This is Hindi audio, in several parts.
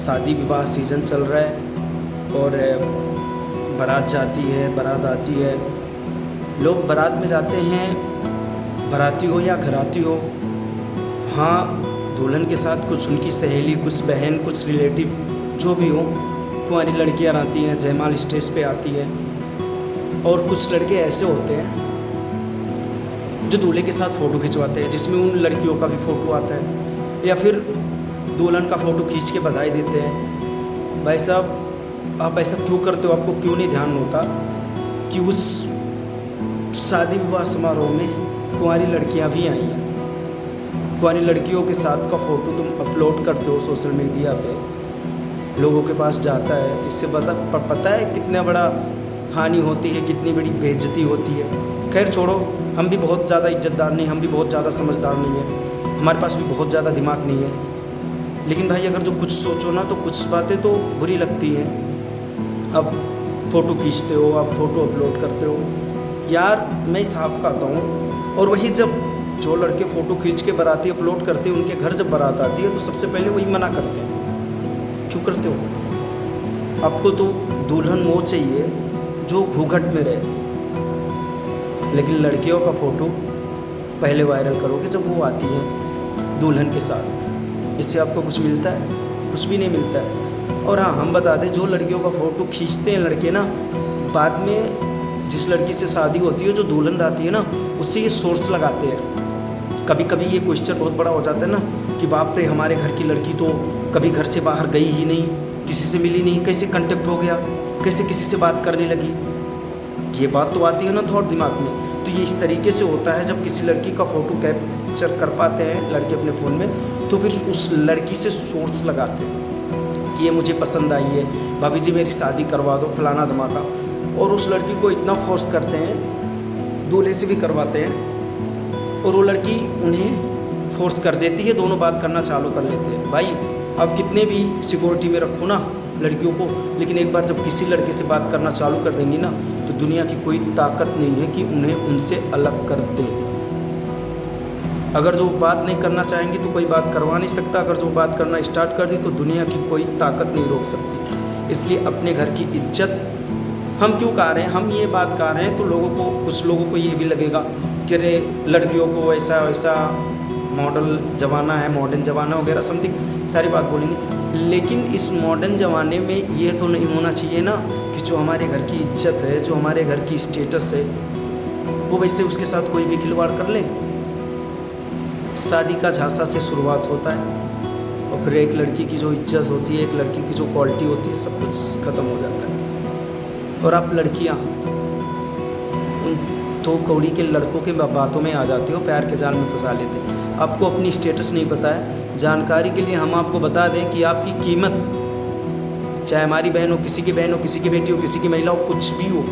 शादी विवाह सीज़न चल रहा है और बारात जाती है, बारात आती है। लोग बारात में जाते हैं, बाराती हो या घराती हो। हाँ, दुल्हन के साथ कुछ उनकी सहेली, कुछ बहन, कुछ रिलेटिव जो भी हो, कुंवारी लड़कियाँ आती हैं, जयमाल स्टेज पे आती है। और कुछ लड़के ऐसे होते हैं जो दूल्हे के साथ फ़ोटो खिंचवाते हैं, जिसमें उन लड़कियों का भी फ़ोटो आता है, या फिर दुल्हन का फ़ोटो खींच के बधाई देते हैं। भाई साहब, आप ऐसा क्यों करते हो? आपको क्यों नहीं ध्यान होता कि उस शादी विवाह समारोह में कुंवारी लड़कियां भी आई हैं। कुंवारी लड़कियों के साथ का फ़ोटो तुम अपलोड करते हो सोशल मीडिया पे, लोगों के पास जाता है। इससे पता है कितना बड़ा हानि होती है, कितनी बड़ी बेइज्जती होती है। खैर छोड़ो, हम भी बहुत ज़्यादा इज्जतदार नहीं, हम भी बहुत ज़्यादा समझदार नहीं है, हमारे पास भी बहुत ज़्यादा दिमाग नहीं है। लेकिन भाई अगर जो कुछ सोचो ना, तो कुछ बातें तो बुरी लगती हैं। अब फ़ोटो खींचते हो, आप फ़ोटो अपलोड करते हो, यार मैं साफ कहता हूँ। और वही जब जो लड़के फ़ोटो खींच के बाराती अपलोड करते हैं, उनके घर जब बारात आती है तो सबसे पहले वही मना करते हैं। क्यों करते हो? आपको तो दुल्हन वो चाहिए जो घूंघट में रहे, लेकिन लड़कियों का फ़ोटो पहले वायरल करोगे जब वो आती है दुल्हन के साथ। इससे आपको कुछ मिलता है? कुछ भी नहीं मिलता है। और हाँ, हम बता दें, जो लड़कियों का फ़ोटो खींचते हैं लड़के ना, बाद में जिस लड़की से शादी होती है, जो दुल्हन रहती है ना, उससे ये सोर्स लगाते हैं। कभी कभी ये क्वेश्चन बहुत बड़ा हो जाता है ना कि बाप रे, हमारे घर की लड़की तो कभी घर से बाहर गई ही नहीं, किसी से मिली नहीं, कैसे कांटेक्ट हो गया, कैसे किसी से बात करने लगी। ये बात तो आती है ना थॉट दिमाग में। तो ये इस तरीके से होता है, जब किसी लड़की का फ़ोटो कैप्चर कर पाते हैं लड़के अपने फ़ोन में, तो फिर उस लड़की से सोर्स लगाते हैं कि ये मुझे पसंद आई है, भाभी जी मेरी शादी करवा दो, फलाना धमाका। और उस लड़की को इतना फोर्स करते हैं, दूल्हे से भी करवाते हैं, और वो लड़की उन्हें फोर्स कर देती है, दोनों बात करना चालू कर लेते हैं। भाई अब कितने भी सिक्योरिटी में रखो ना लड़कियों को, लेकिन एक बार जब किसी लड़के से बात करना चालू कर देंगी ना, तो दुनिया की कोई ताकत नहीं है कि उन्हें उनसे अलग कर दे। अगर जो बात नहीं करना चाहेंगी तो कोई बात करवा नहीं सकता, अगर जो बात करना स्टार्ट कर दी तो दुनिया की कोई ताकत नहीं रोक सकती। इसलिए अपने घर की इज्जत हम क्यों कह रहे हैं? हम ये बात कह रहे हैं तो लोगों को, कुछ लोगों को ये भी लगेगा कि अरे लड़कियों को ऐसा वैसा मॉडल ज़माना है, मॉडर्न ज़माना वगैरह समथिंग सारी बात बोलेंगे। लेकिन इस मॉडर्न ज़माने में ये तो नहीं होना चाहिए ना कि जो हमारे घर की इज्जत है, जो हमारे घर की स्टेटस है, वो वैसे उसके साथ कोई भी खिलवाड़ कर ले। शादी का झांसा से शुरुआत होता है, और फिर एक लड़की की जो इज्जत होती है, एक लड़की की जो क्वालिटी होती है, सब कुछ ख़त्म हो जाता है। और आप लड़कियां उन दो कौड़ी के लड़कों के बातों में आ जाती हो, प्यार के जाल में फंसा लेते हैं। आपको अपनी स्टेटस नहीं पता है। जानकारी के लिए हम आपको बता दें कि आपकी कीमत, चाहे हमारी बहन हो, किसी की बहन हो, किसी की बेटी हो, किसी की महिला हो, कुछ भी हो,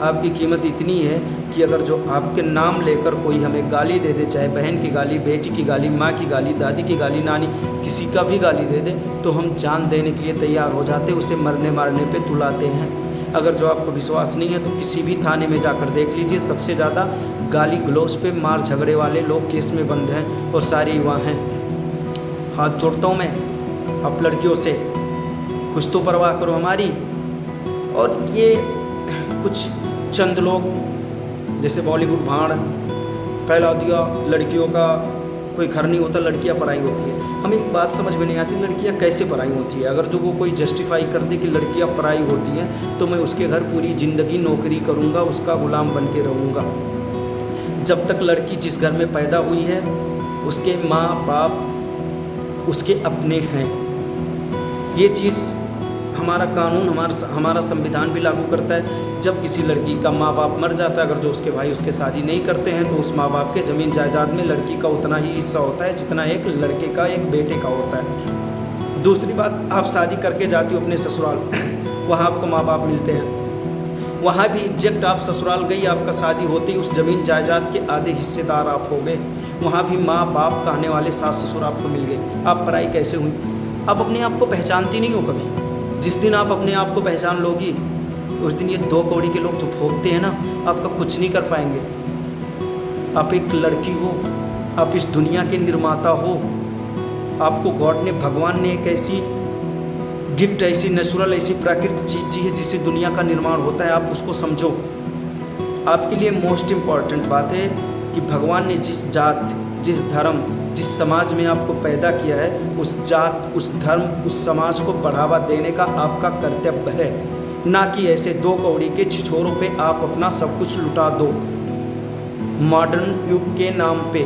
आपकी कीमत इतनी है कि अगर जो आपके नाम लेकर कोई हमें गाली दे दे, चाहे बहन की गाली, बेटी की गाली, माँ की गाली, दादी की गाली, नानी किसी का भी गाली दे दे, तो हम जान देने के लिए तैयार हो जाते, उसे मरने मारने पे तुलाते हैं। अगर जो आपको विश्वास नहीं है तो किसी भी थाने में जाकर देख लीजिए, सबसे ज़्यादा गाली गलौज पे मार झगड़े वाले लोग केस में बंद हैं, और सारे युवा हैं। हाथ जोड़ता हूँ मैं आप लड़कियों से, कुछ तो परवाह करो हमारी। और ये कुछ चंद लोग जैसे बॉलीवुड भाड़ फैला दिया, लड़कियों का कोई घर नहीं होता, लड़कियां पराई होती है। हमें एक बात समझ में नहीं आती, लड़कियां कैसे पराई होती है। अगर जो वो कोई जस्टिफाई कर दे कि लड़कियां पराई होती हैं, तो मैं उसके घर पूरी ज़िंदगी नौकरी करूँगा, उसका गुलाम बन के रहूँगा। जब तक लड़की जिस घर में पैदा हुई है, उसके माँ बाप उसके अपने हैं। ये चीज़ हमारा कानून, हमारा संविधान भी लागू करता है। जब किसी लड़की का माँ बाप मर जाता है, अगर जो उसके भाई उसके शादी नहीं करते हैं, तो उस माँ बाप के ज़मीन जायदाद में लड़की का उतना ही हिस्सा होता है जितना एक लड़के का, एक बेटे का होता है। दूसरी बात, आप शादी करके जाती हो अपने ससुराल, वहाँ आपको माँ बाप मिलते हैं। वहाँ भी एग्जैक्ट आप ससुराल गई, आपका शादी होती, उस ज़मीन जायदाद के आधे हिस्सेदार आप हो गए। वहाँ भी माँ बाप कहने वाले सास ससुर आपको मिल गए। आप पराई कैसे हुई? आप अपने आप को पहचानती नहीं हो कभी। जिस दिन आप अपने आप को पहचान लोगी, उस दिन ये दो कौड़ी के लोग जो भोगते हैं ना, आपका कुछ नहीं कर पाएंगे। आप एक लड़की हो, आप इस दुनिया के निर्माता हो। आपको गॉड ने, भगवान ने एक ऐसी गिफ्ट ऐसी नेचुरल, ऐसी प्राकृतिक चीज़ है जिससे दुनिया का निर्माण होता है, आप उसको समझो। आपके लिए मोस्ट इम्पॉर्टेंट बात है कि भगवान ने जिस जात, जिस धर्म, जिस समाज में आपको पैदा किया है, उस जात, उस धर्म, उस समाज को बढ़ावा देने का आपका कर्तव्य है, ना कि ऐसे दो कौड़ी के छिछोरों पे आप अपना सब कुछ लुटा दो मॉडर्न युग के नाम पे।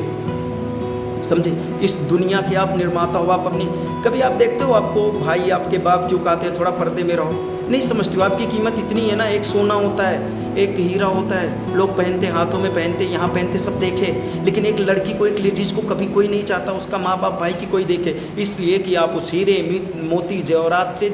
समझे? इस दुनिया के आप निर्माता हो। आप अपनी, कभी आप देखते हो आपको भाई, आपके बाप क्यों कहते हैं थोड़ा पर्दे में रहो? नहीं समझते हो, आपकी कीमत इतनी है ना। एक सोना होता है, एक हीरा होता है, लोग पहनते, हाथों में पहनते, यहाँ पहनते, सब देखे, लेकिन एक लड़की को, एक लेडीज़ को कभी कोई नहीं चाहता उसका माँ बाप भाई की कोई देखे, इसलिए कि आप उस हीरे मोती जवाहरात से